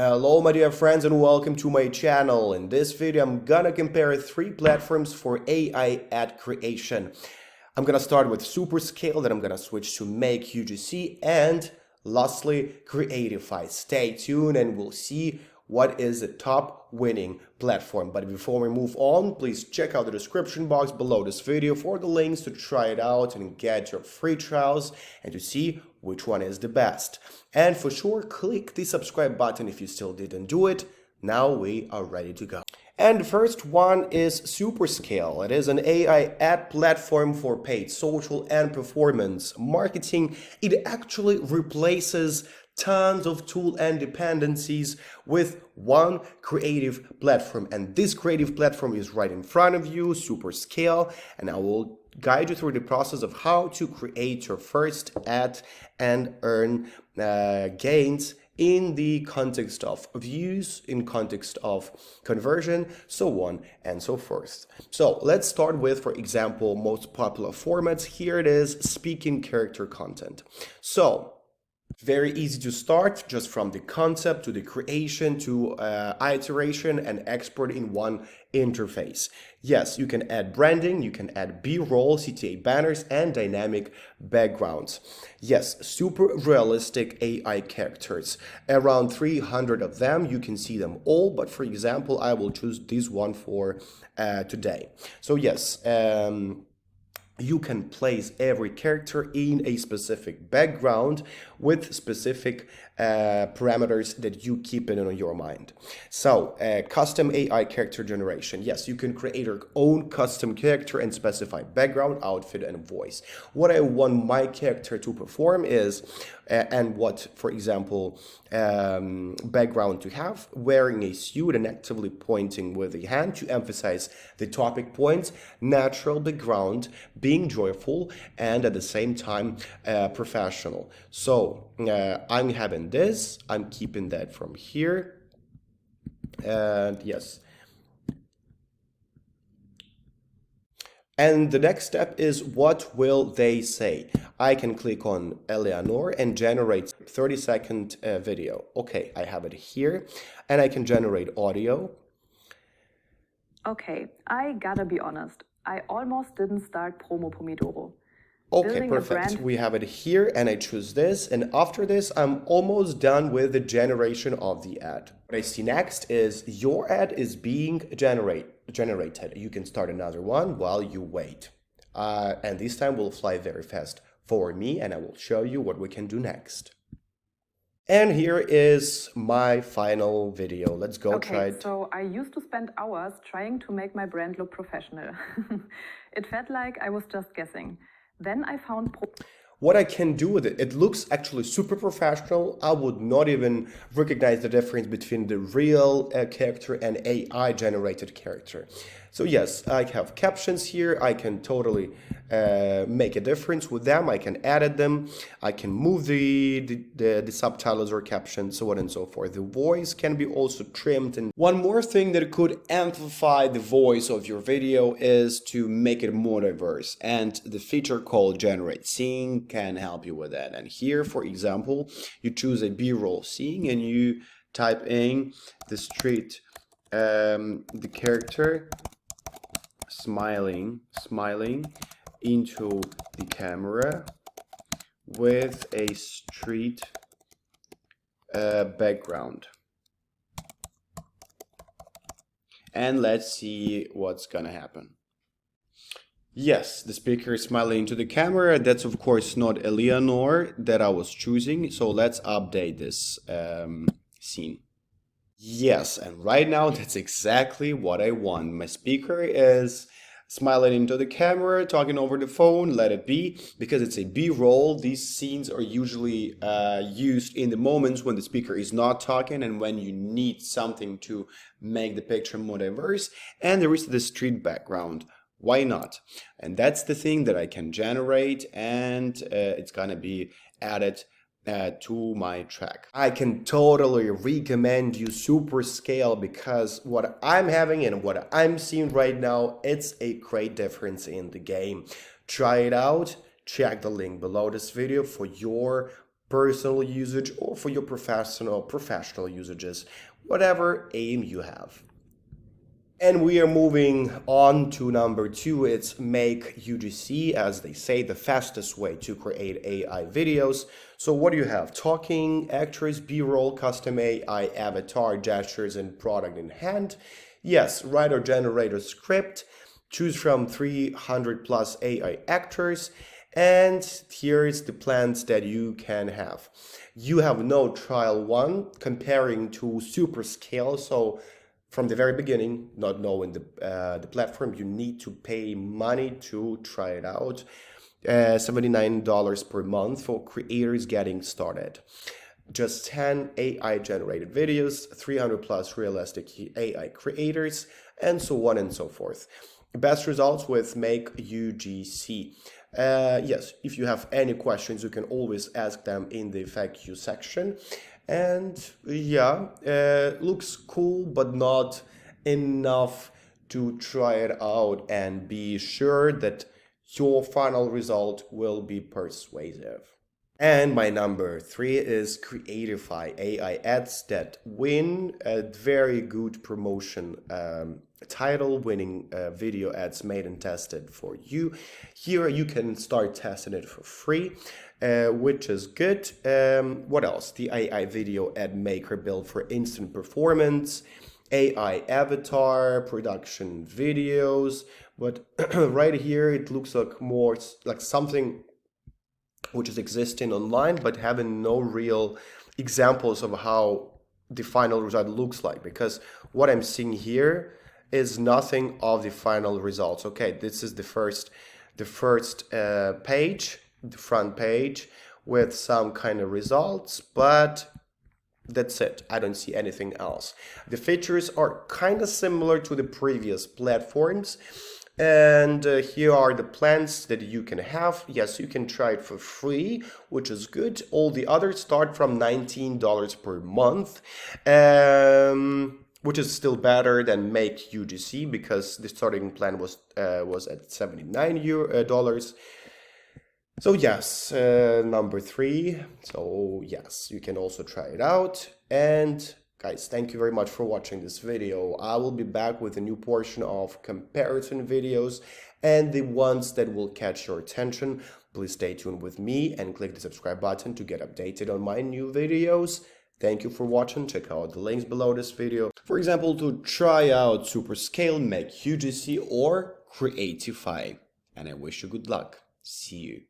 Hello my dear friends and welcome to my channel. In this video I'm gonna compare 3 platforms for AI ad creation. I'm gonna start with SuperScale, then I'm gonna switch to MakeUGC and lastly Creatify. Stay tuned and we'll see what is the top winning platform. But before we move on, please check out the description box below this video for the links to try it out and get your free trials and to see which one is the best. And for sure, click the subscribe button if you still didn't do it. Now we are ready to go. And the first one is SuperScale. It is an AI ad platform for paid social and performance marketing. It actually replaces tons of tool and dependencies with one creative platform. And this creative platform is right in front of you, SuperScale, and I will guide you through the process of how to create your first ad and earn gains in the context of views, in context of conversion, so on and so forth. So let's start with, for example, most popular formats. Here it is, speaking character content. So very easy to start, just from the concept to the creation to iteration and export in one interface. Yes, you can add branding, you can add B-roll, CTA banners, and dynamic backgrounds. Yes, super realistic AI characters. Around 300 of them, you can see them all, but for example, I will choose this one for today. So yes, you can place every character in a specific background with specific parameters that you keep in your mind. So custom AI character generation. Yes, you can create your own custom character and specify background, outfit, and voice. What I want my character to perform is, and what, for example, background to have, wearing a suit and actively pointing with the hand to emphasize the topic points, natural background, being joyful, and at the same time professional. So I'm having this, I'm keeping that from here, and yes. And the next step is, what will they say? I can click on Eleanor and generate 30-second video. Okay, I have it here, and I can generate audio. Okay, I gotta be honest. I almost didn't start Promo Pomodoro. Okay, perfect. We have it here, and I choose this, and after this, I'm almost done with the generation of the ad. What I see next is your ad is being generated. You can start another one while you wait. And this time will fly very fast for me, and I will show you what we can do next. And here is my final video. Let's go try it. So I used to spend hours trying to make my brand look professional. It felt like I was just guessing. Then I found what I can do with it. It looks actually super professional. I would not even recognize the difference between the real character and AI generated character. So yes, I have captions here. I can totally make a difference with them. I can edit them. I can move the subtitles or captions, so on and so forth. The voice can be also trimmed. And one more thing that could amplify the voice of your video is to make it more diverse. And the feature called Generate Scene can help you with that. And here, for example, you choose a B-roll scene and you type in the street, the character smiling into the camera with a street background. And let's see what's gonna happen. Yes, the speaker is smiling into the camera. That's of course not Eleanor that I was choosing. So let's update this scene. Yes, and right now that's exactly what I want. My speaker is smiling into the camera, talking over the phone, let it be, because it's a B-roll. These scenes are usually used in the moments when the speaker is not talking and when you need something to make the picture more diverse. And there is the street background. Why not? And that's the thing that I can generate, and it's gonna be added to my track. I can totally recommend you SuperScale because what I'm having and what I'm seeing right now, it's a great difference in the game. Try it out. Check the link below this video for your personal usage or for your professional usages, whatever aim you have. And we are moving on to number 2. It's MakeUGC, as they say, the fastest way to create AI videos. So what do you have? Talking, actors, B-roll, custom AI, avatar, gestures, and product in hand. Yes, write or generate a script. Choose from 300 plus AI actors. And here is the plans that you can have. You have no trial one comparing to SuperScale. So from the very beginning, not knowing the platform, you need to pay money to try it out. $79 per month for creators getting started. Just 10 AI generated videos, 300 plus realistic AI creators, and so on and so forth. Best results with MakeUGC. Yes, if you have any questions, you can always ask them in the FAQ section. And yeah, looks cool, but not enough to try it out and be sure that your final result will be persuasive. And my number 3 is Creatify, AI ads that win a very good promotion title, winning video ads made and tested for you. Here you can start testing it for free, which is good. What else? The AI video ad maker built for instant performance, AI avatar, production videos. But right here, it looks like more like something which is existing online, but having no real examples of how the final result looks like, because what I'm seeing here is nothing of the final results. Okay, this is the first page, the front page with some kind of results, but that's it. I don't see anything else. The features are kind of similar to the previous platforms. And here are the plans that you can have. Yes, you can try it for free, which is good. All the others start from $19 per month, which is still better than MakeUGC because the starting plan was at $79. So yes, number 3. So yes, you can also try it out. And guys, thank you very much for watching this video. I will be back with a new portion of comparison videos and the ones that will catch your attention. Please stay tuned with me and click the subscribe button to get updated on my new videos. Thank you for watching. Check out the links below this video. For example, to try out SuperScale, MakeUGC or Creatify. And I wish you good luck. See you.